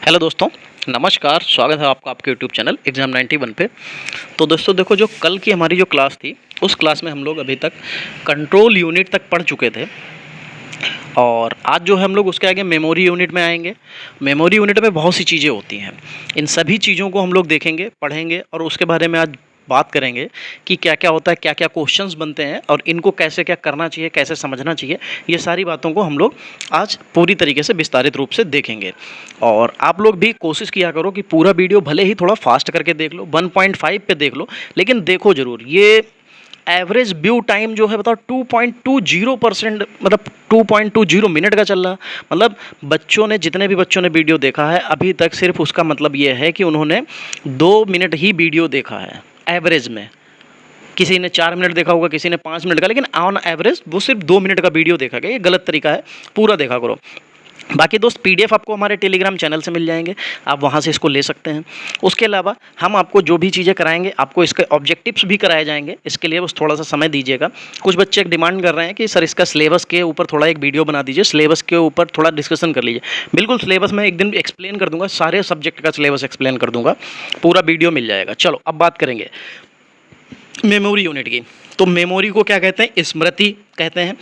Hello दोस्तों, नमस्कार। स्वागत है आपका आपके यूट्यूब चैनल एग्ज़ाम 91 पे। तो दोस्तों देखो, जो कल की हमारी जो क्लास थी उस क्लास में हम लोग अभी तक कंट्रोल यूनिट तक पढ़ चुके थे और आज जो है हम लोग उसके आगे मेमोरी यूनिट में आएंगे। मेमोरी यूनिट में बहुत सी चीज़ें होती हैं, इन सभी चीज़ों को हम लोग देखेंगे, पढ़ेंगे और उसके बारे में आज बात करेंगे कि क्या क्या होता है, क्या क्या क्वेश्चंस बनते हैं और इनको कैसे क्या करना चाहिए, कैसे समझना चाहिए। ये सारी बातों को हम लोग आज पूरी तरीके से विस्तारित रूप से देखेंगे। और आप लोग भी कोशिश किया करो कि पूरा वीडियो भले ही थोड़ा फास्ट करके देख लो, 1.5 पे देख लो, लेकिन देखो ज़रूर। ये एवरेज व्यू टाइम जो है बताओ 2.20%, मतलब 2.20 मिनट का चल रहा। मतलब बच्चों ने, जितने भी बच्चों ने वीडियो देखा है अभी तक, सिर्फ उसका मतलब ये है कि उन्होंने 2 मिनट ही वीडियो देखा है एवरेज में। किसी ने 4 मिनट देखा होगा, किसी ने 5 मिनट का, लेकिन ऑन एवरेज वो सिर्फ 2 मिनट का वीडियो देखा गया। ये गलत तरीका है, पूरा देखा करो। बाकी दोस्त, पीडीएफ आपको हमारे टेलीग्राम चैनल से मिल जाएंगे, आप वहाँ से इसको ले सकते हैं। उसके अलावा हम आपको जो भी चीज़ें कराएंगे, आपको इसके ऑब्जेक्टिव्स भी कराए जाएंगे। इसके लिए बस थोड़ा सा समय दीजिएगा। कुछ बच्चे डिमांड कर रहे हैं कि सर इसका सिलेबस के ऊपर थोड़ा एक वीडियो बना दीजिए, सिलेबस के ऊपर थोड़ा डिस्कशन कर लीजिए। बिल्कुल, सिलेबस मैं एक दिन एक्सप्लेन कर दूँगा, सारे सब्जेक्ट का सिलेबस एक्सप्लेन कर दूँगा, पूरा वीडियो मिल जाएगा। चलो अब बात करेंगे मेमोरी यूनिट की। तो मेमोरी को क्या कहते हैं? स्मृति कहते हैं।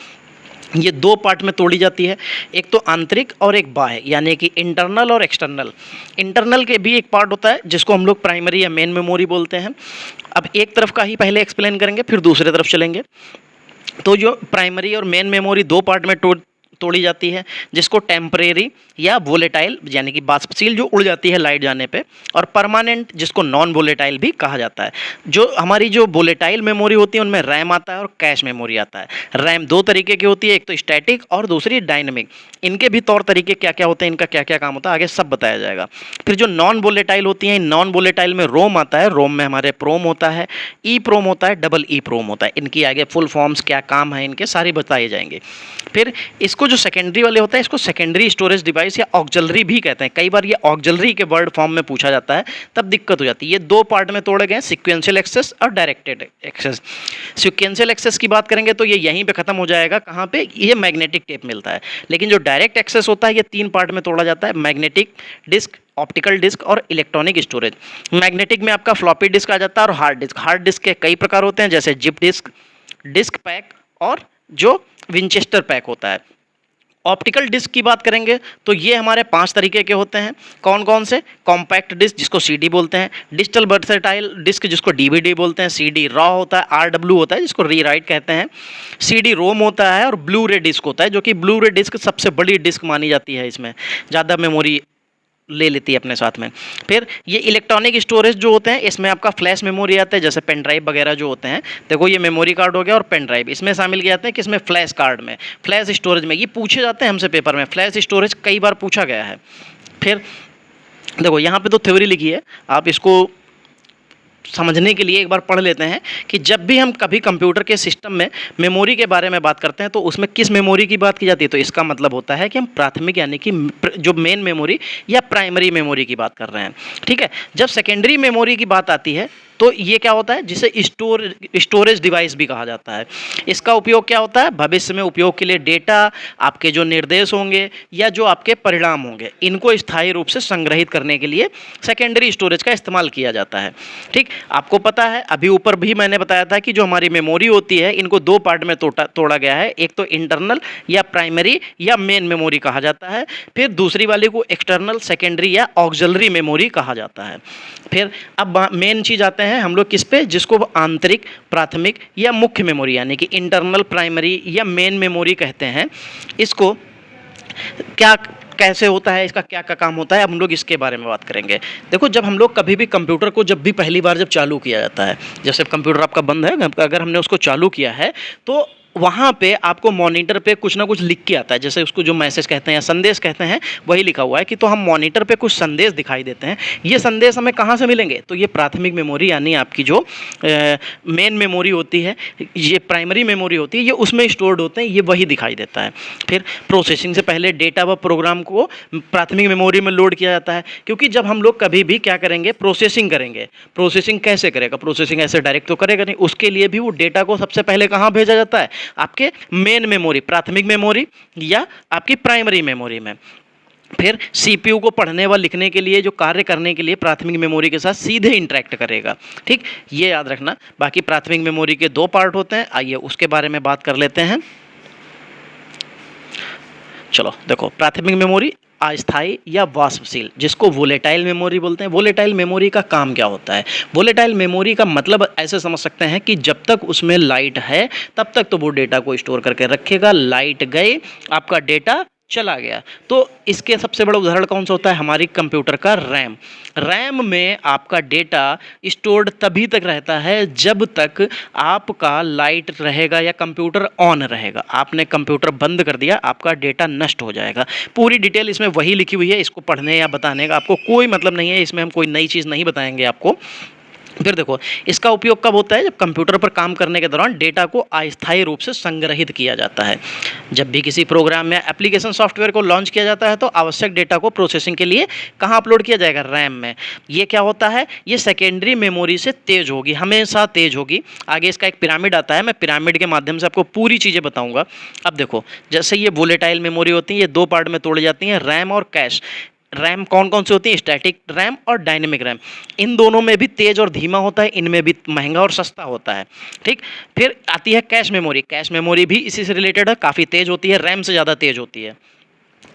ये 2 पार्ट में तोड़ी जाती है, एक तो आंतरिक और एक बाह्य, यानी कि इंटरनल और एक्सटर्नल। इंटरनल के भी एक पार्ट होता है जिसको हम लोग प्राइमरी या मेन मेमोरी बोलते हैं। अब एक तरफ का ही पहले एक्सप्लेन करेंगे, फिर दूसरे तरफ चलेंगे। तो जो प्राइमरी और मेन मेमोरी 2 पार्ट में तोड़ी जाती है, जिसको टेम्परेरी या वोलेटाइल, यानी कि वाष्पशील जो उड़ जाती है लाइट जाने पे, और परमानेंट जिसको नॉन वोलेटाइल भी कहा जाता है। जो हमारी जो वोलेटाइल मेमोरी होती है उनमें रैम आता है और कैश मेमोरी आता है। रैम 2 तरीके की होती है, एक तो स्टैटिक और दूसरी डायनेमिक। इनके भी तौर तरीके क्या क्या होते हैं, इनका क्या क्या काम होता है, आगे सब बताया जाएगा। फिर जो नॉन वोलेटाइल होती हैं, नॉन वोलेटाइल में रोम आता है, रोम में हमारे प्रोम होता है, ई प्रोम होता है, डबल ई प्रोम होता है। इनकी आगे फुल फॉर्म्स क्या काम है इनके सारे बताए जाएंगे। फिर इसको जो सेकेंडरी वाले होता है, इसको सेकेंडरी स्टोरेज डिवाइस या ऑक्सिलरी भी कहते हैं। कई बार ये ऑक्सिलरी के वर्ड फॉर्म में पूछा जाता है, तब दिक्कत हो जाती है। ये 2 पार्ट में तोड़े गए, सीक्वेंशियल एक्सेस और डायरेक्टेड एक्सेस। सीक्वेंशियल एक्सेस की बात करेंगे तो ये यहीं पे खत्म हो जाएगा। कहाँ पे? ये मैग्नेटिक टेप मिलता है। लेकिन जो डायरेक्ट एक्सेस होता है ये 3 पार्ट में तोड़ा जाता है, मैग्नेटिक डिस्क, ऑप्टिकल डिस्क और इलेक्ट्रॉनिक स्टोरेज। मैग्नेटिक में आपका फ्लॉपी डिस्क आ जाता है और हार्ड डिस्क। हार्ड डिस्क के कई प्रकार होते हैं, जैसे जिप डिस्क, डिस्क पैक और जो विंचेस्टर पैक होता है। ऑप्टिकल डिस्क की बात करेंगे तो ये हमारे 5 तरीके के होते हैं। कौन कौन से? कॉम्पैक्ट डिस्क जिसको सीडी बोलते हैं, डिजिटल वर्सेटाइल डिस्क जिसको डीवीडी बोलते हैं, सीडी रॉ होता है, आरडब्ल्यू होता है जिसको रीराइट कहते हैं, सीडी रोम होता है और ब्लू रे डिस्क होता है, जो कि ब्लू रे डिस्क सबसे बड़ी डिस्क मानी जाती है। इसमें ज़्यादा मेमोरी ले लेती है अपने साथ में। फिर ये इलेक्ट्रॉनिक स्टोरेज जो होते हैं, इसमें आपका फ्लैश मेमोरी आता है, जैसे पेन ड्राइव वगैरह जो होते हैं। देखो, ये मेमोरी कार्ड हो गया और पेन ड्राइव इसमें शामिल किए जाते हैं। किसमें? फ्लैश कार्ड में, फ्लैश स्टोरेज में। ये पूछे जाते हैं हमसे पेपर में, फ्लैश स्टोरेज कई बार पूछा गया है। फिर देखो, यहाँ पे तो थ्योरी लिखी है, आप इसको समझने के लिए एक बार पढ़ लेते हैं कि जब भी हम कभी कंप्यूटर के सिस्टम में मेमोरी के बारे में बात करते हैं तो उसमें किस मेमोरी की बात की जाती है। तो इसका मतलब होता है कि हम प्राथमिक, यानी कि जो मेन मेमोरी या प्राइमरी मेमोरी की बात कर रहे हैं। ठीक है। जब सेकेंडरी मेमोरी की बात आती है तो ये क्या होता है, जिसे स्टोरेज डिवाइस भी कहा जाता है। इसका उपयोग क्या होता है? भविष्य में उपयोग के लिए डेटा, आपके जो निर्देश होंगे या जो आपके परिणाम होंगे, इनको स्थायी रूप से संग्रहित करने के लिए सेकेंडरी स्टोरेज का इस्तेमाल किया जाता है। ठीक, आपको पता है, अभी ऊपर भी मैंने बताया था कि जो हमारी मेमोरी होती है इनको 2 पार्ट में तोड़ा गया है। एक तो इंटरनल या प्राइमरी या मेन मेमोरी कहा जाता है, फिर दूसरी वाली को एक्सटर्नल, सेकेंडरी या ऑक्सिलरी मेमोरी कहा जाता है। फिर अब मेन चीज़ आते हैं हम लोग किस पे, जिसको आंतरिक, प्राथमिक या मुख्य मेमोरी, यानी कि इंटरनल, प्राइमरी या मेन मेमोरी कहते हैं। इसको क्या, कैसे होता है, इसका क्या क्या काम होता है, अब हम लोग इसके बारे में बात करेंगे। देखो, जब हम लोग कभी भी कंप्यूटर को जब भी पहली बार जब चालू किया जाता है, जैसे कंप्यूटर आपका बंद है, अगर हमने उसको चालू किया है तो वहाँ पे आपको मॉनिटर पे कुछ ना कुछ लिख के आता है, जैसे उसको जो मैसेज कहते हैं या संदेश कहते हैं, वही लिखा हुआ है कि तो हम मॉनिटर पे कुछ संदेश दिखाई देते हैं। ये संदेश हमें कहाँ से मिलेंगे? तो ये प्राथमिक मेमोरी, यानी आपकी जो मेन मेमोरी होती है, ये प्राइमरी मेमोरी होती है, ये उसमें स्टोर्ड होते हैं, ये वही दिखाई देता है। फिर प्रोसेसिंग से पहले डेटा व प्रोग्राम को प्राथमिक मेमोरी में लोड किया जाता है, क्योंकि जब हम लोग कभी भी क्या करेंगे, प्रोसेसिंग करेंगे। प्रोसेसिंग कैसे करेगा? प्रोसेसिंग ऐसे डायरेक्ट तो करेगा नहीं, उसके लिए भी वो डेटा को सबसे पहले कहाँ भेजा जाता है? आपके मेन मेमोरी, प्राथमिक मेमोरी या आपकी प्राइमरी मेमोरी में। फिर सीपीयू को पढ़ने व लिखने के लिए, जो कार्य करने के लिए प्राथमिक मेमोरी के साथ सीधे इंटरेक्ट करेगा। ठीक, ये याद रखना। बाकी प्राथमिक मेमोरी के 2 पार्ट होते हैं, आइए उसके बारे में बात कर लेते हैं। चलो देखो, प्राथमिक मेमोरी अस्थायी या वाष्पशील, जिसको वोलेटाइल मेमोरी बोलते हैं। वोलेटाइल मेमोरी का काम क्या होता है? वोलेटाइल मेमोरी का मतलब ऐसे समझ सकते हैं कि जब तक उसमें लाइट है तब तक तो वो डेटा को स्टोर करके रखेगा, लाइट गए आपका डेटा चला गया। तो इसके सबसे बड़ा उदाहरण कौन सा होता है? हमारी कंप्यूटर का रैम। रैम में आपका डेटा स्टोर्ड तभी तक रहता है जब तक आपका लाइट रहेगा या कंप्यूटर ऑन रहेगा। आपने कंप्यूटर बंद कर दिया, आपका डेटा नष्ट हो जाएगा। पूरी डिटेल इसमें वही लिखी हुई है, इसको पढ़ने या बताने का आपको कोई मतलब नहीं है, इसमें हम कोई नई चीज़ नहीं बताएंगे आपको। फिर देखो, इसका उपयोग कब होता है? जब कंप्यूटर पर काम करने के दौरान डेटा को अस्थायी रूप से संग्रहित किया जाता है। जब भी किसी प्रोग्राम या एप्लीकेशन सॉफ्टवेयर को लॉन्च किया जाता है तो आवश्यक डेटा को प्रोसेसिंग के लिए कहाँ अपलोड किया जाएगा? रैम में। ये क्या होता है? ये सेकेंडरी मेमोरी से तेज होगी, हमेशा तेज होगी। आगे इसका एक पिरामिड आता है, मैं पिरामिड के माध्यम से आपको पूरी चीज़ें बताऊँगा। अब देखो, जैसे ये वोलेटाइल मेमोरी होती है, ये 2 पार्ट में तोड़ी जाती हैं, रैम और कैश। रैम कौन कौन सी होती है? स्टैटिक रैम और डायनेमिक रैम। इन दोनों में भी तेज और धीमा होता है, इनमें भी महंगा और सस्ता होता है। ठीक, फिर आती है कैश मेमोरी। कैश मेमोरी भी इसी से रिलेटेड है, काफ़ी तेज होती है, रैम से ज़्यादा तेज होती है।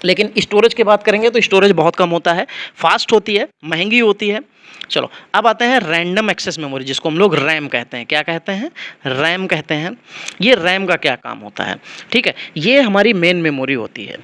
लेकिन स्टोरेज की बात करेंगे तो स्टोरेज बहुत कम होता है, फास्ट होती है, महंगी होती है। चलो अब आते हैं रैंडम एक्सेस मेमोरी, जिसको हम लोग रैम कहते हैं। क्या कहते हैं? रैम कहते हैं। ये रैम का क्या काम होता है? ठीक है, ये हमारी मेन मेमोरी होती है,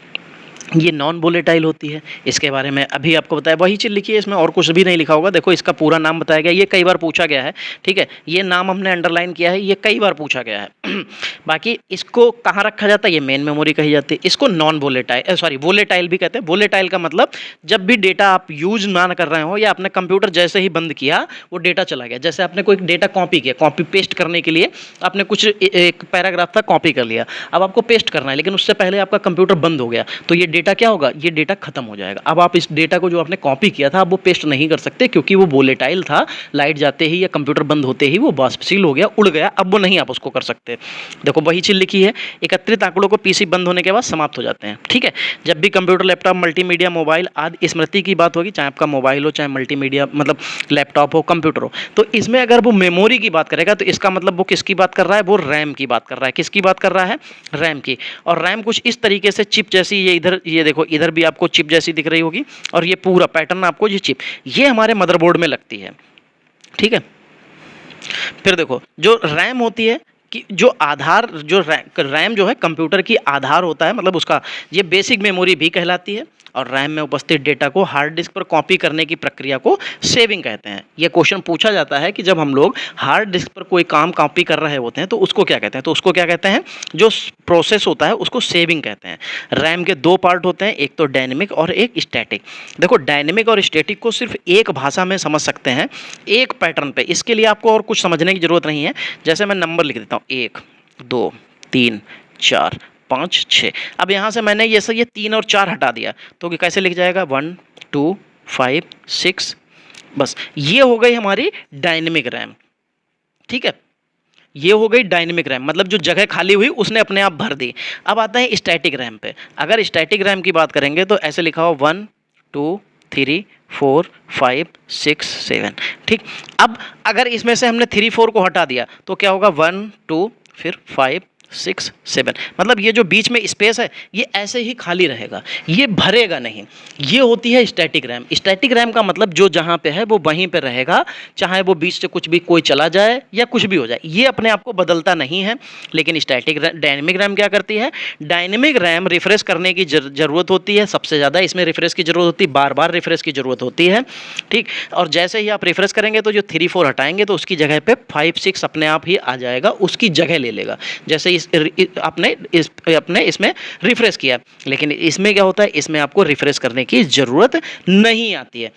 ये नॉन वोलेटाइल होती है। इसके बारे में अभी आपको बताया, वही चीज़ लिखी है, इसमें और कुछ भी नहीं लिखा होगा। देखो, इसका पूरा नाम बताया गया, ये कई बार पूछा गया है। ठीक है, ये नाम हमने अंडरलाइन किया है, ये कई बार पूछा गया है। बाकी इसको कहाँ रखा जाता है? ये मेन मेमोरी कही जाती है। इसको नॉन वोलेटाइल, सॉरी, वोलेटाइल भी कहते हैं। वोलेटाइल का मतलब जब भी डेटा आप यूज ना कर रहे हो या आपने कंप्यूटर जैसे ही बंद किया वो डेटा चला गया। जैसे आपने कोई डेटा कॉपी किया, कॉपी पेस्ट करने के लिए आपने कुछ एक पैराग्राफ था कॉपी कर लिया, अब आपको पेस्ट करना है, लेकिन उससे पहले आपका कंप्यूटर बंद हो गया, तो ये डेटा क्या होगा? ये डेटा खत्म हो जाएगा। अब आप इस डेटा को जो आपने कॉपी किया था, अब वो पेस्ट नहीं कर सकते, क्योंकि वो वोलेटाइल था। लाइट जाते ही या कंप्यूटर बंद होते ही वो वाष्पशील हो गया, उड़ गया, अब वो नहीं आप उसको कर सकते। देखो, वही चीज़ लिखी है, एकत्रित आंकड़ों को पीसी बंद होने के बाद समाप्त हो जाते हैं। ठीक है, जब भी कंप्यूटर, लैपटॉप, मल्टीमीडिया, मोबाइल आदि स्मृति की बात होगी, चाहे आपका मोबाइल हो, चाहे मल्टीमीडिया मतलब लैपटॉप हो, कंप्यूटर हो, तो इसमें अगर वो मेमोरी की बात करेगा तो इसका मतलब वो किसकी बात कर रहा है? वो रैम की बात कर रहा है। किसकी बात कर रहा है? रैम की। और रैम कुछ इस तरीके से चिप जैसी, ये इधर, ये देखो, इधर भी आपको चिप जैसी दिख रही होगी, और ये पूरा पैटर्न आपको, ये चिप, ये हमारे मदरबोर्ड में लगती है। ठीक है, फिर देखो, जो रैम होती है कि जो आधार, जो रैम जो है कंप्यूटर की आधार होता है, मतलब उसका, ये बेसिक मेमोरी भी कहलाती है। और रैम में उपस्थित डेटा को हार्ड डिस्क पर कॉपी करने की प्रक्रिया को सेविंग कहते हैं। ये क्वेश्चन पूछा जाता है कि जब हम लोग हार्ड डिस्क पर कोई काम कॉपी कर रहे होते हैं तो उसको क्या कहते हैं? तो उसको क्या कहते हैं? जो प्रोसेस होता है उसको सेविंग कहते हैं। रैम के 2 पार्ट होते हैं, एक तो डायनेमिक और एक स्टैटिक। देखो, डायनेमिक और स्टैटिक को सिर्फ एक भाषा में समझ सकते हैं, एक पैटर्न पे। इसके लिए आपको और कुछ समझने की जरूरत नहीं है। जैसे मैं नंबर लिख देता हूँ, 1 2 3 4 5 6। अब यहाँ से मैंने ये 3 और 4 हटा दिया, तो कैसे लिख जाएगा? 1 2 5 6। बस, ये हो गई हमारी डायनेमिक रैम। ठीक है, ये हो गई डायनेमिक रैम, मतलब जो जगह खाली हुई उसने अपने आप भर दी। अब आता है स्टैटिक रैम पे। अगर स्टैटिक रैम की बात करेंगे तो ऐसे लिखा हो 1 2 3 4 5 6 7। ठीक, अब अगर इसमें से हमने 3 4 को हटा दिया तो क्या होगा? 1 2 फिर 5 6 7, मतलब ये जो बीच में स्पेस है ये ऐसे ही खाली रहेगा, ये भरेगा नहीं। ये होती है स्टैटिक रैम। स्टैटिक रैम का मतलब जो जहाँ पे है वो वहीं पे रहेगा, चाहे वो बीच से कुछ भी कोई चला जाए या कुछ भी हो जाए, ये अपने आप को बदलता नहीं है। लेकिन स्टैटिक डायनेमिक रैम क्या करती है? डायनेमिक रैम रिफ्रेश करने की ज़रूरत होती है, सबसे ज़्यादा इसमें रिफ्रेश की ज़रूरत होती है, बार बार रिफ्रेश की ज़रूरत होती है। ठीक, और जैसे ही आप रिफ्रेश करेंगे तो जो 3 4 हटाएंगे तो उसकी जगह पे 5 6 अपने आप ही आ जाएगा, उसकी जगह ले लेगा। जैसे अपने इसमें रिफ्रेश किया, लेकिन इसमें क्या होता है? इसमें आपको रिफ्रेश करने की ज़रूरत नहीं आती है।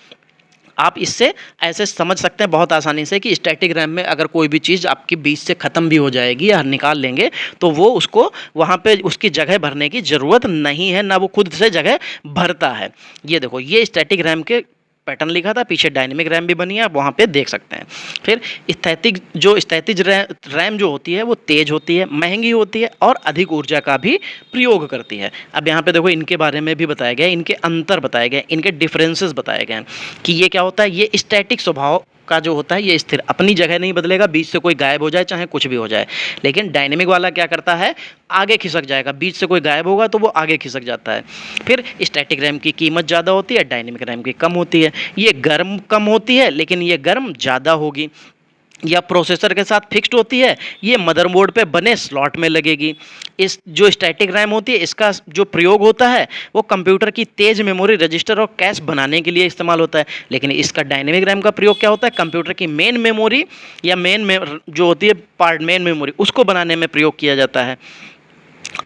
आप इससे ऐसे समझ सकते हैं बहुत आसानी से कि स्टैटिक रैम में अगर कोई भी चीज़ आपकी बीच से ख़त्म भी हो जाएगी या निकाल लेंगे तो वो उसको वहाँ पे उसकी जगह भरने की ज़रूरत नहीं है, ना वो खुद से जगह भरता है। ये देखो, ये स्टैटिक रैम के पैटर्न लिखा था, पीछे डायनेमिक रैम भी बनी है, आप वहाँ पे देख स्थैतिक हैं। फिर स्थैतिज रैम जो होती है वो तेज होती है, महंगी होती है और अधिक ऊर्जा का भी प्रयोग करती है। अब यहाँ पे देखो इनके बारे में भी बताया गया है, इनके अंतर बताए गए, इनके डिफरेंसेस बताए गए हैं कि ये क्या होता है। ये स्टैटिक स्वभाव का जो होता है ये स्थिर, अपनी जगह नहीं बदलेगा, बीच से कोई गायब हो जाए चाहे कुछ भी हो जाए। लेकिन डायनेमिक वाला क्या करता है, आगे खिसक जाएगा, बीच से कोई गायब होगा तो वो आगे खिसक जाता है। फिर स्टैटिक रैम की कीमत ज़्यादा होती है, डायनेमिक रैम की कम होती है। ये गर्म कम होती है लेकिन ये गर्म ज़्यादा होगी, या प्रोसेसर के साथ फिक्स्ड होती है, ये मदरबोर्ड पे बने स्लॉट में लगेगी। इस जो स्टैटिक रैम होती है इसका जो प्रयोग होता है वो कंप्यूटर की तेज मेमोरी, रजिस्टर और कैश बनाने के लिए इस्तेमाल होता है। लेकिन इसका डायनेमिक रैम का प्रयोग क्या होता है, कंप्यूटर की मेन मेमोरी या जो होती है पार्ट मेन मेमोरी, उसको बनाने में प्रयोग किया जाता है।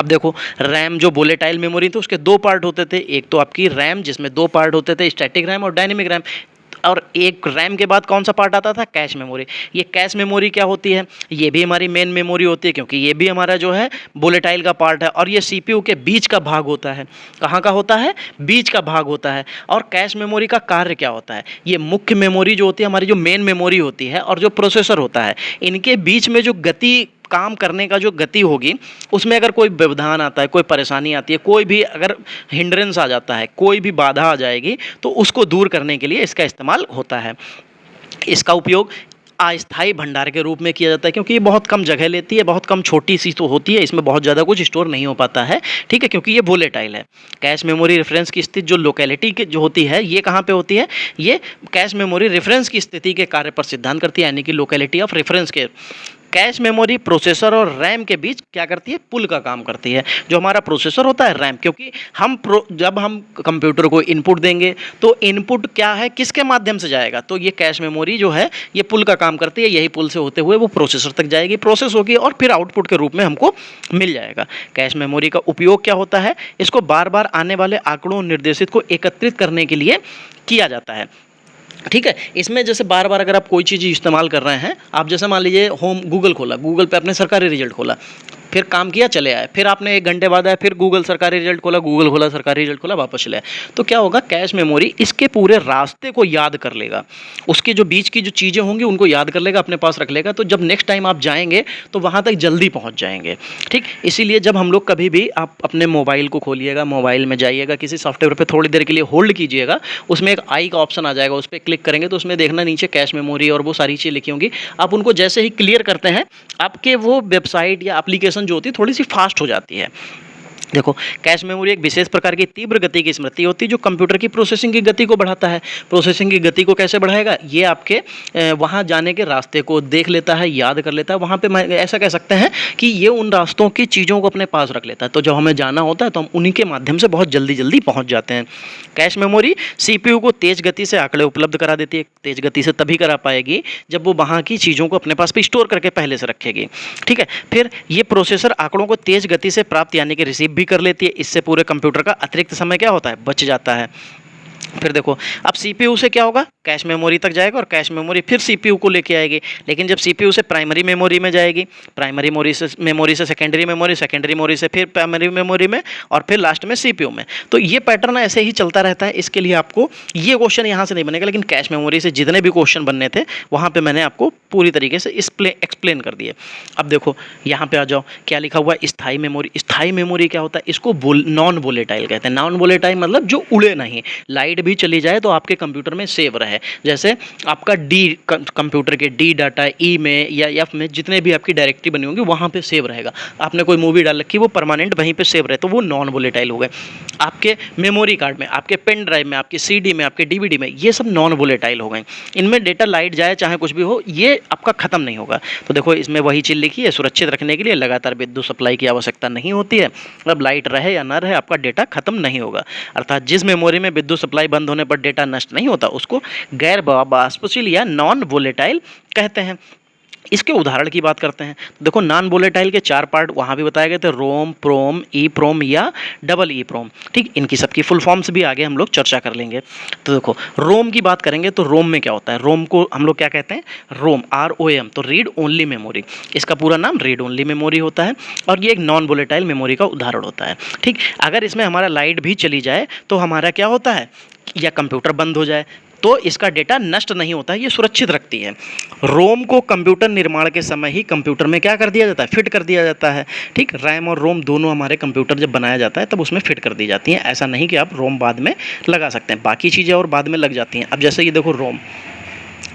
अब देखो रैम जो वोलेटाइल मेमोरी थी उसके दो पार्ट होते थे, एक तो आपकी रैम जिसमें दो पार्ट होते थे, स्टैटिक रैम और डायनेमिक रैम, और एक रैम के बाद कौन सा पार्ट आता था, कैश मेमोरी। ये कैश मेमोरी क्या होती है, ये भी हमारी मेन मेमोरी होती है क्योंकि ये भी हमारा जो है वोलेटाइल का पार्ट है, और ये सीपीयू के बीच का भाग होता है। कहाँ का होता है, बीच का भाग होता है। और कैश मेमोरी का कार्य क्या होता है, ये मुख्य मेमोरी जो होती है हमारी, जो मेन मेमोरी होती है और जो प्रोसेसर होता है, इनके बीच में जो गति, काम करने का जो गति होगी, उसमें अगर कोई व्यवधान आता है, कोई परेशानी आती है, कोई भी अगर हिंड्रेंस आ जाता है, कोई भी बाधा आ जाएगी, तो उसको दूर करने के लिए इसका इस्तेमाल होता है। इसका उपयोग अस्थायी भंडार के रूप में किया जाता है क्योंकि ये बहुत कम जगह लेती है, बहुत कम छोटी सी तो होती है, इसमें बहुत ज़्यादा कुछ स्टोर नहीं हो पाता है, ठीक है, क्योंकि ये वोलेटाइल है। कैश मेमोरी रेफरेंस की स्थिति जो लोकेलिटी की जो होती है, ये कहाँ पे होती है, ये कैश मेमोरी रेफरेंस की स्थिति के कार्य पर सिद्धांत करती है, यानी कि लोकेलिटी ऑफ रेफरेंस के। कैश मेमोरी प्रोसेसर और रैम के बीच क्या करती है, पुल का काम करती है। जो हमारा प्रोसेसर होता है, रैम, क्योंकि जब हम कंप्यूटर को इनपुट देंगे तो इनपुट क्या है, किसके माध्यम से जाएगा, तो ये कैश मेमोरी जो है ये पुल का काम करती है। यही पुल से होते हुए वो प्रोसेसर तक जाएगी, प्रोसेस होगी और फिर आउटपुट के रूप में हमको मिल जाएगा। कैश मेमोरी का उपयोग क्या होता है, इसको बार बार आने वाले आंकड़ों निर्देशित को एकत्रित करने के लिए किया जाता है, ठीक है। इसमें जैसे बार बार अगर आप कोई चीज़ इस्तेमाल कर रहे हैं, आप जैसे मान लीजिए होम गूगल खोला, गूगल पे अपने सरकारी रिजल्ट खोला, फिर काम किया चले आए, फिर आपने 1 घंटे बाद आया, फिर गूगल सरकारी रिजल्ट खोला, गूगल खोला सरकारी रिजल्ट खोला, वापस चले आए, तो क्या होगा, कैश मेमोरी इसके पूरे रास्ते को याद कर लेगा, उसके जो बीच की जो चीज़ें होंगी उनको याद कर लेगा, अपने पास रख लेगा, तो जब नेक्स्ट टाइम आप जाएंगे तो वहाँ तक जल्दी पहुँच जाएंगे, ठीक। इसीलिए जब हम लोग कभी भी आप अपने मोबाइल को खोलिएगा, मोबाइल में जाइएगा, किसी सॉफ्टवेयर पर थोड़ी देर के लिए होल्ड कीजिएगा, उसमें एक आई का ऑप्शन आ जाएगा, उस पर क्लिक करेंगे तो उसमें देखना नीचे कैश मेमोरी और वो सारी चीज़ें लिखी होंगी। आप उनको जैसे ही क्लियर करते हैं, आपके वो वेबसाइट या एप्लीकेशन जो होती है थोड़ी सी फास्ट हो जाती है। देखो कैश मेमोरी एक विशेष प्रकार की तीव्र गति की स्मृति होती है जो कंप्यूटर की प्रोसेसिंग की गति को बढ़ाता है। प्रोसेसिंग की गति को कैसे बढ़ाएगा, ये आपके वहाँ जाने के रास्ते को देख लेता है, याद कर लेता है। वहाँ पे ऐसा कह सकते हैं कि ये उन रास्तों की चीज़ों को अपने पास रख लेता है, तो जब हमें जाना होता है तो हम उन्हीं के माध्यम से बहुत जल्दी जल्दी पहुँच जाते हैं। कैश मेमोरी CPU को तेज़ गति से आंकड़े उपलब्ध करा देती है। तेज़ गति से तभी करा पाएगी जब वो वहाँ की चीज़ों को अपने पास भी स्टोर करके पहले से रखेगी, ठीक है। फिर ये प्रोसेसर आंकड़ों को तेज़ गति से प्राप्त यानी कि रिसीव भी कर लेती है। इससे पूरे कंप्यूटर का अतिरिक्त समय क्या होता है, बच जाता है। फिर देखो अब CPU से क्या होगा, कैश मेमोरी तक जाएगा और कैश मेमोरी फिर CPU को लेके आएगी। लेकिन जब CPU से प्राइमरी मेमोरी में जाएगी, प्राइमरी मेमोरी से सेकेंडरी मेमोरी, सेकेंडरी मेमोरी से फिर प्राइमरी मेमोरी में और फिर लास्ट में CPU में, तो ये पैटर्न ऐसे ही चलता रहता है। इसके लिए आपको ये क्वेश्चन यहाँ से नहीं बनेगा, लेकिन कैश मेमोरी से जितने भी क्वेश्चन बनने थे वहाँ पर मैंने आपको पूरी तरीके से एक्सप्लेन कर दिए। अब देखो यहाँ पर आ जाओ, क्या लिखा हुआ है, स्थायी मेमोरी। स्थायी मेमोरी क्या होता है, इसको नॉन वोलेटाइल कहते हैं। नॉन वोलेटाइल मतलब जो उड़े नहीं, लाइट भी चली जाए तो आपके कंप्यूटर में सेव रहे। जैसे आपका कंप्यूटर के डी डाटा ई में या एफ में जितने भी आपकी डायरेक्टरी बनी होंगी वहाँ पे सेव रहेगा। आपने कोई मूवी डाल रखी, वो परमानेंट वहीं पे सेव रहे, तो वो नॉन वोलेटाइल हो गए। आपके मेमोरी कार्ड में, आपके पेन ड्राइव में, आपकी CD में, आपके DVD में, ये सब नॉन वोलेटाइल हो गए। इनमें डेटा लाइट जाए चाहे कुछ भी हो, ये आपका खत्म नहीं होगा। तो देखो इसमें वही चीज़ लिखी है, सुरक्षित रखने के लिए लगातार विद्युत सप्लाई की आवश्यकता नहीं होती है। अब लाइट रहे या ना रहे, आपका डेटा खत्म नहीं होगा। अर्थात जिस मेमोरी में विद्युत सप्लाई बंद होने पर डेटा नष्ट नहीं होता उसको गैर वाष्पशील या नॉन वोलेटाइल कहते हैं। इसके उदाहरण की बात करते हैं तो देखो नॉन वोलेटाइल के 4 पार्ट वहाँ भी बताए गए थे, रोम, प्रोम, ई प्रोम या डबल ई प्रोम, ठीक। इनकी सबकी फुल फॉर्म्स भी आगे हम लोग चर्चा कर लेंगे। तो देखो रोम की बात करेंगे तो रोम में क्या होता है, रोम को हम लोग क्या कहते हैं, रोम ROM, तो रीड ओनली मेमोरी। इसका पूरा नाम रीड ओनली मेमोरी होता है और ये एक नॉन वोलेटाइल मेमोरी का उदाहरण होता है, ठीक। अगर इसमें हमारा लाइट भी चली जाए तो हमारा क्या होता है, या कंप्यूटर बंद हो जाए तो इसका डेटा नष्ट नहीं होता है, ये सुरक्षित रखती है। रोम को कंप्यूटर निर्माण के समय ही कंप्यूटर में क्या कर दिया जाता है, फिट कर दिया जाता है। ठीक, रैम और रोम दोनों हमारे कंप्यूटर जब बनाया जाता है तब उसमें फिट कर दी जाती हैं। ऐसा नहीं कि आप रोम बाद में लगा सकते हैं, बाकी चीज़ें और बाद में लग जाती हैं। अब जैसे ये देखो रोम,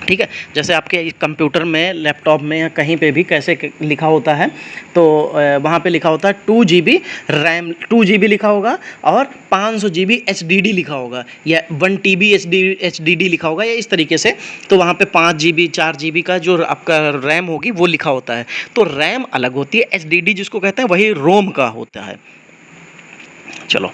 ठीक है, जैसे आपके कंप्यूटर में, लैपटॉप में या कहीं पे भी कैसे लिखा होता है तो वहाँ पे लिखा होता है 2 GB रैम, 2 GB लिखा होगा और 500 GB HDD लिखा होगा या 1 TB HDD लिखा होगा या इस तरीके से। तो वहाँ पे 5 GB 4 GB का जो आपका रैम होगी वो लिखा होता है। तो रैम अलग होती है, HDD जिसको कहते हैं वही रोम का होता है। चलो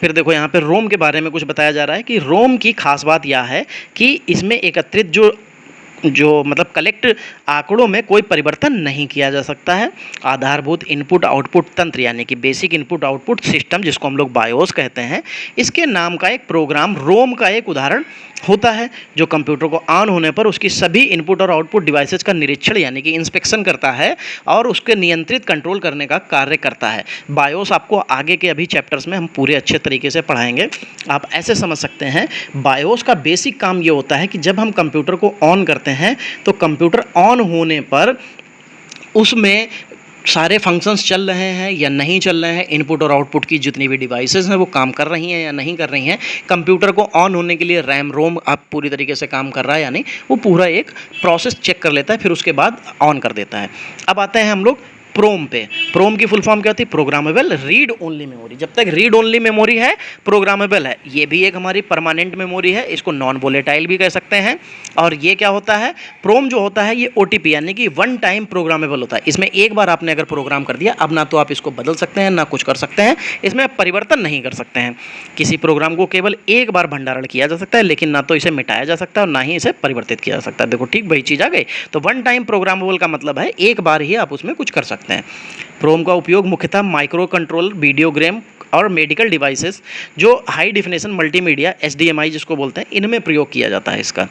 फिर देखो यहाँ पे रोम के बारे में कुछ बताया जा रहा है कि रोम की खास बात यह है कि इसमें एकत्रित जो मतलब कलेक्ट आंकड़ों में कोई परिवर्तन नहीं किया जा सकता है। आधारभूत इनपुट आउटपुट तंत्र यानी कि बेसिक इनपुट आउटपुट सिस्टम जिसको हम लोग बायोस कहते हैं, इसके नाम का एक प्रोग्राम रोम का एक उदाहरण होता है जो कंप्यूटर को ऑन होने पर उसकी सभी इनपुट और आउटपुट डिवाइसेस का निरीक्षण यानी कि इंस्पेक्शन करता है और उसके नियंत्रित कंट्रोल करने का कार्य करता है। बायोस आपको आगे के अभी चैप्टर्स में हम पूरे अच्छे तरीके से पढ़ाएंगे। आप ऐसे समझ सकते हैं, बायोस का बेसिक काम ये होता है कि जब हम कंप्यूटर को ऑन करते हैं तो कंप्यूटर ऑन होने पर उसमें सारे फंक्शंस चल रहे हैं या नहीं चल रहे हैं, इनपुट और आउटपुट की जितनी भी डिवाइसेस हैं वो काम कर रही हैं या नहीं कर रही हैं। कंप्यूटर को ऑन होने के लिए रैम रोम आप पूरी तरीके से काम कर रहा है या नहीं, वो पूरा एक प्रोसेस चेक कर लेता है, फिर उसके बाद ऑन कर देता है। अब आते हैं हम लोग प्रोम पे। प्रोम की फुल फॉर्म क्या होती है, प्रोग्रामेबल रीड ओनली मेमोरी। जब तक रीड ओनली मेमोरी है प्रोग्रामेबल है। ये भी एक हमारी परमानेंट मेमोरी है, इसको नॉन वोलेटाइल भी कह सकते हैं। और ये क्या होता है, प्रोम जो होता है ये OTP यानी कि वन टाइम प्रोग्रामेबल होता है। इसमें एक बार आपने अगर प्रोग्राम कर दिया, अब ना तो आप इसको बदल सकते हैं ना कुछ कर सकते हैं, इसमें आप परिवर्तन नहीं कर सकते हैं। किसी प्रोग्राम को केवल एक बार भंडारण किया जा सकता है, लेकिन ना तो इसे मिटाया जा सकता है और ना ही इसे परिवर्तित किया जा सकता है। देखो ठीक वही चीज़ आ गई। तो वन टाइम प्रोग्रामेबल का मतलब है एक बार ही आप उसमें कुछ कर सकते हैं। प्रोम का उपयोग मुख्यतः माइक्रो कंट्रोल, वीडियोग्राम और मेडिकल डिवाइसेस जो हाई डिफिनेशन मल्टीमीडिया HDMI जिसको बोलते हैं, इनमें प्रयोग किया जाता है इसका।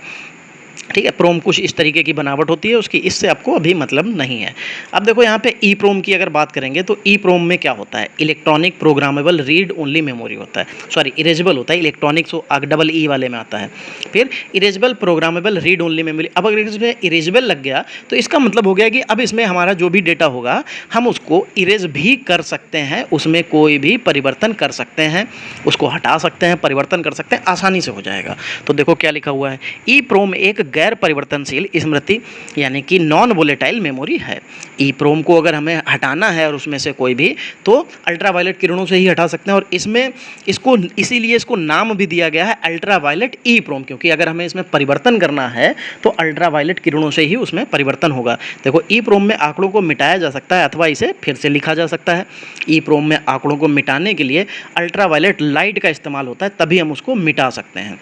ठीक है, प्रोम कुछ इस तरीके की बनावट होती है उसकी, इससे आपको अभी मतलब नहीं है। अब देखो यहाँ पे ई प्रोम की अगर बात करेंगे तो ई प्रोम में क्या होता है, electronic programmable read only memory होता है, सॉरी इरेजेबल होता है, इलेक्ट्रॉनिक सो डबल ई वाले में आता है। फिर erasable programmable read only memory. अब अगर इसमें इरेजेबल लग गया तो इसका मतलब हो गया कि अब इसमें हमारा जो भी डेटा होगा हम उसको इरेज भी कर सकते हैं, उसमें कोई भी परिवर्तन कर सकते हैं, उसको हटा सकते हैं, परिवर्तन कर सकते हैं, आसानी से हो जाएगा। तो देखो क्या लिखा हुआ है, ई प्रोम एक गैर परिवर्तनशील स्मृति यानी कि नॉन वोलेटाइल मेमोरी है। ई प्रोम को अगर हमें हटाना है और उसमें से कोई भी, तो अल्ट्रावायलेट किरणों से ही हटा सकते हैं। और इसमें इसको इसीलिए इसको नाम भी दिया गया है अल्ट्रावायलेट ई प्रोम, क्योंकि अगर हमें इसमें परिवर्तन करना है तो अल्ट्रावायलेट किरणों से ही उसमें परिवर्तन होगा। देखो ई प्रोम में आंकड़ों को मिटाया जा सकता है अथवा इसे फिर से लिखा जा सकता है। ई प्रोम में आंकड़ों को मिटाने के लिए अल्ट्रावायलेट लाइट का इस्तेमाल होता है, तभी हम उसको मिटा सकते हैं।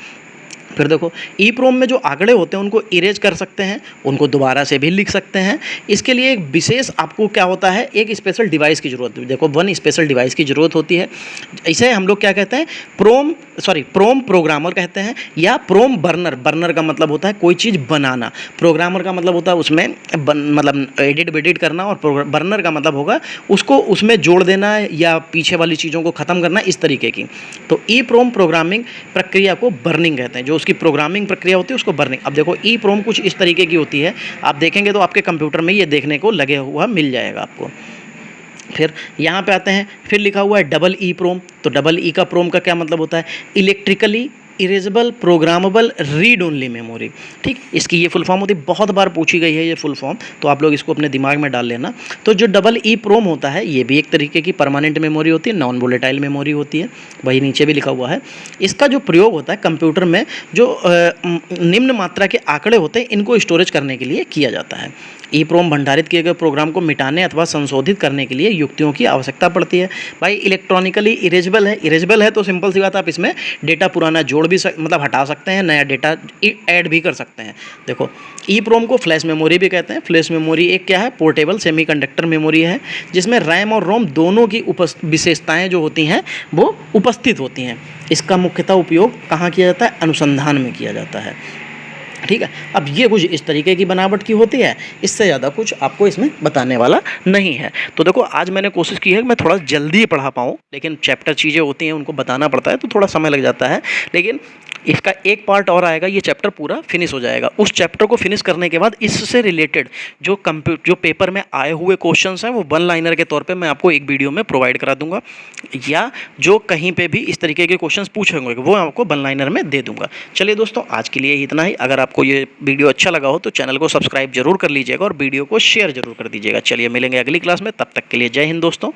फिर देखो ई प्रोम में जो आंकड़े होते हैं उनको इरेज कर सकते हैं, उनको दोबारा से भी लिख सकते हैं। इसके लिए एक विशेष आपको क्या होता है, एक स्पेशल डिवाइस की ज़रूरत है। देखो वन स्पेशल डिवाइस की ज़रूरत होती है। इसे हम लोग क्या कहते हैं, प्रोम प्रोग्रामर कहते हैं या प्रोम बर्नर। बर्नर का मतलब होता है कोई चीज़ बनाना, प्रोग्रामर का मतलब होता है उसमें मतलब एडिट वेडिट करना, और बर्नर का मतलब होगा उसको उसमें जोड़ देना या पीछे वाली चीज़ों को ख़त्म करना, इस तरीके की। तो ई प्रोम प्रोग्रामिंग प्रक्रिया को बर्निंग कहते हैं, जो उसकी प्रोग्रामिंग प्रक्रिया होती है उसको बर्निंग। अब देखो ई प्रोम कुछ इस तरीके की होती है, आप देखेंगे तो आपके कंप्यूटर में ये देखने को लगे हुआ मिल जाएगा आपको। फिर यहाँ पे आते हैं, फिर लिखा हुआ है डबल ई प्रोम। तो डबल ई का प्रोम का क्या मतलब होता है, electrically erasable programmable read only memory. ठीक, इसकी ये फुल फॉर्म होती है, बहुत बार पूछी गई है ये फुल फॉर्म, तो आप लोग इसको अपने दिमाग में डाल लेना। तो जो डबल ई प्रोम होता है ये भी एक तरीके की परमानेंट मेमोरी होती है, नॉन वोलेटाइल मेमोरी होती है, वही नीचे भी लिखा हुआ है। इसका जो प्रयोग होता है कंप्यूटर में जो निम्न मात्रा के आंकड़े होते हैं इनको स्टोरेज करने के लिए किया जाता है। ई प्रोम भंडारित किए गए प्रोग्राम को मिटाने अथवा संशोधित करने के लिए युक्तियों की आवश्यकता पड़ती है। भाई इलेक्ट्रॉनिकली इरेजेबल है, इरेजेबल है तो सिंपल सी बात, आप इसमें डेटा पुराना जोड़ भी मतलब हटा सकते हैं, नया डेटा ऐड भी कर सकते हैं। देखो ई प्रोम को फ्लैश मेमोरी भी कहते हैं। फ्लैश मेमोरी एक क्या है, पोर्टेबल सेमीकंडक्टर मेमोरी है जिसमें रैम और रोम दोनों की विशेषताएँ जो होती हैं वो उपस्थित होती हैं। इसका मुख्यतः उपयोग कहाँ किया जाता है, अनुसंधान में किया जाता है। ठीक है, अब ये कुछ इस तरीके की बनावट की होती है, इससे ज़्यादा कुछ आपको इसमें बताने वाला नहीं है। तो देखो आज मैंने कोशिश की है कि मैं थोड़ा जल्दी पढ़ा पाऊँ, लेकिन चैप्टर चीज़ें होती हैं उनको बताना पड़ता है तो थोड़ा समय लग जाता है, लेकिन इसका एक पार्ट और आएगा, ये चैप्टर पूरा फिनिश हो जाएगा। उस चैप्टर को फिनिश करने के बाद इससे रिलेटेड जो पेपर में आए हुए क्वेश्चंस हैं वो वन लाइनर के तौर पे मैं आपको एक वीडियो में प्रोवाइड करा दूंगा, या जो कहीं पे भी इस तरीके के क्वेश्चंस पूछे होंगे वो आपको वन लाइनर में दे दूंगा। चलिए दोस्तों, आज के लिए इतना ही। अगर आपको ये वीडियो अच्छा लगा हो तो चैनल को सब्सक्राइब जरूर कर लीजिएगा और वीडियो को शेयर जरूर कर दीजिएगा। चलिए मिलेंगे अगली क्लास में, तब तक के लिए जय हिंद दोस्तों।